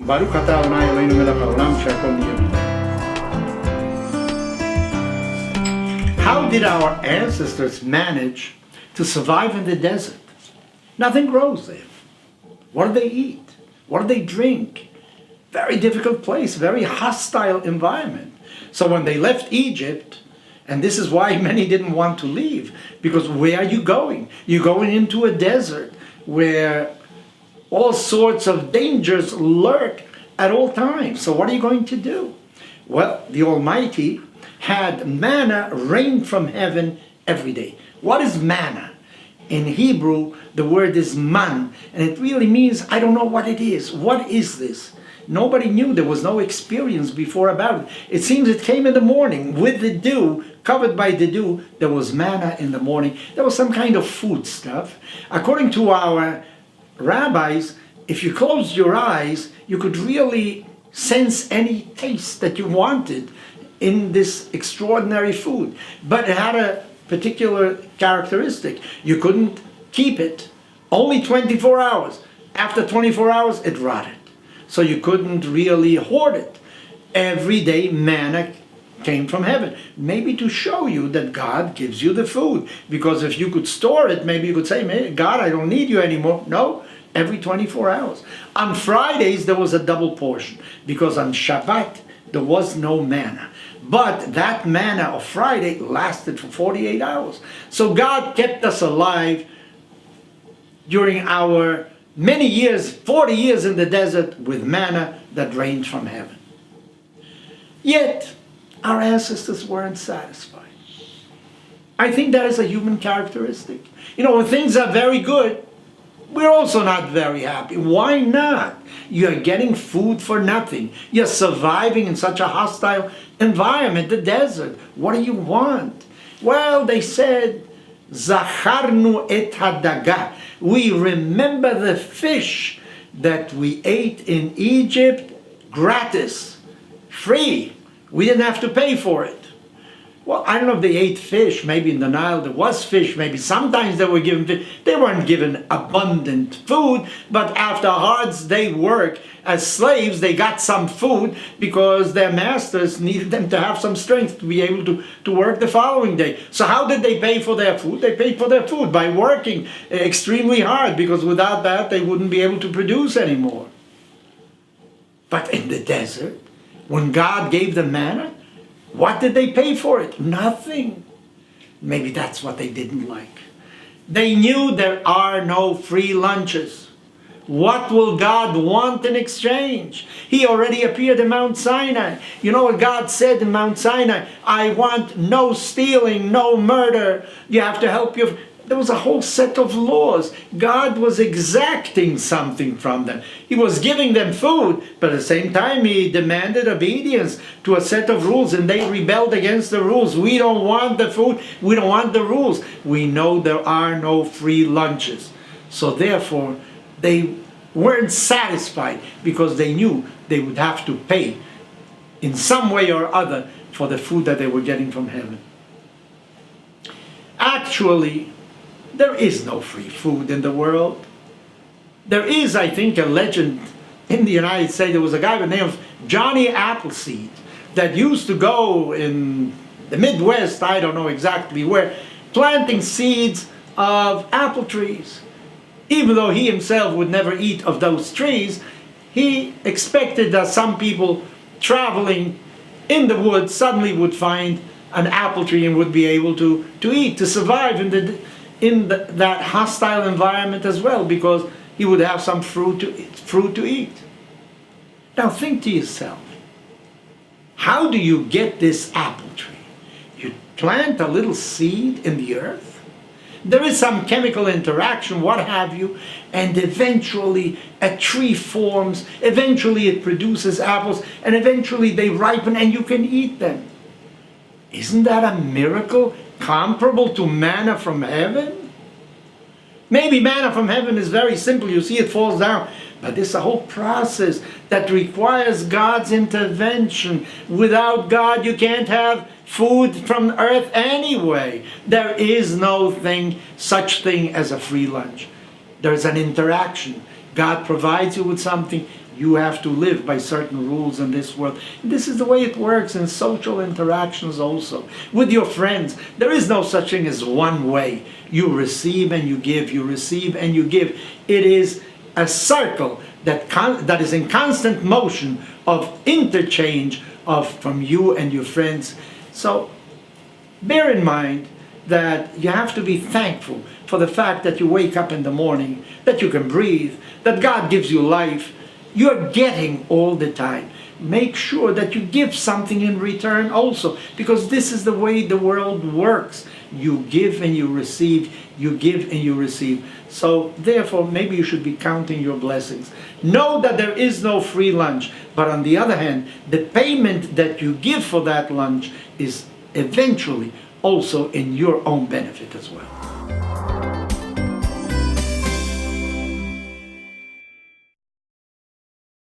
Baruch atah Adonai Eloheinu melech haolam she'akol niyeh b'doro. How did our ancestors manage to survive in the desert? Nothing grows there. What do they eat? What do they drink? Very difficult place, very hostile environment. So when they left Egypt, and this is why many didn't want to leave, because where are you going? You're going into a desert where all sorts of dangers lurk at all times. So what are you going to do? Well, the Almighty had manna rain from heaven every day. What is manna? In Hebrew, the word is man, and it really means, I don't know what it is. What is this? Nobody knew. There was no experience before about it. It seems it came in the morning with the dew, covered by the dew. There was manna in the morning. There was some kind of food stuff. According to our rabbis, if you closed your eyes, you could really sense any taste that you wanted in this extraordinary food. But it had a particular characteristic. You couldn't keep it only 24 hours. After 24 hours, it rotted. So you couldn't really hoard it. Every day manna came from heaven. Maybe to show you that God gives you the food. Because if you could store it, maybe you could say, God, I don't need you anymore. No, every 24 hours. On Fridays, there was a double portion. Because on Shabbat, there was no manna. But that manna of Friday lasted for 48 hours. So God kept us alive during our many years, 40 years in the desert with manna that rained from heaven. Yet, our ancestors weren't satisfied. I think that is a human characteristic. You know, when things are very good, we're also not very happy. Why not? You're getting food for nothing. You're surviving in such a hostile environment, the desert. What do you want? Well, they said, Zacharnu et hadaga. We remember the fish that we ate in Egypt gratis, free. We didn't have to pay for it. Well, I don't know if they ate fish. Maybe in the Nile there was fish. Maybe sometimes they were given fish. They weren't given abundant food, but after a hard day's work as slaves, they got some food because their masters needed them to have some strength to be able to work the following day. So how did they pay for their food? They paid for their food by working extremely hard, because without that they wouldn't be able to produce anymore. But in the desert, when God gave them manna, what did they pay for it? Nothing. Maybe that's what they didn't like. They knew there are no free lunches. What will God want in exchange? He already appeared in Mount Sinai. You know what God said in Mount Sinai? I want no stealing, no murder. You have to help your... There was a whole set of laws. God was exacting something from them. He was giving them food, but at the same time He demanded obedience to a set of rules, and they rebelled against the rules. We don't want the food. We don't want the rules. We know there are no free lunches. So therefore, they weren't satisfied, because they knew they would have to pay in some way or other for the food that they were getting from heaven. Actually, there is no free food in the world. There is, I think, a legend in the United States. There was a guy by the name of Johnny Appleseed that used to go in the Midwest, I don't know exactly where, planting seeds of apple trees. Even though he himself would never eat of those trees, he expected that some people traveling in the woods suddenly would find an apple tree and would be able to eat, to survive in that hostile environment as well, because he would have some fruit to eat. Now think to yourself, how do you get this apple tree? You plant a little seed in the earth, there is some chemical interaction, what have you, and eventually a tree forms, eventually it produces apples, and eventually they ripen and you can eat them. Isn't that a miracle comparable to manna from heaven? Maybe manna from heaven is very simple, you see it falls down, but it's a whole process that requires God's intervention. Without God, you can't have food from earth anyway. There is no such thing as a free lunch. There's an interaction. God provides you with something, You have to live by certain rules in this world. This is the way it works in social interactions also. With your friends, there is no such thing as one way. You receive and you give, you receive and you give. It is a circle that is in constant motion of interchange from you and your friends. So bear in mind that you have to be thankful for the fact that you wake up in the morning, that you can breathe, that God gives you life. You're getting all the time. Make sure that you give something in return also, because this is the way the world works. You give and you receive, you give and you receive. So therefore, maybe you should be counting your blessings. Know that there is no free lunch, but on the other hand, the payment that you give for that lunch is eventually also in your own benefit as well.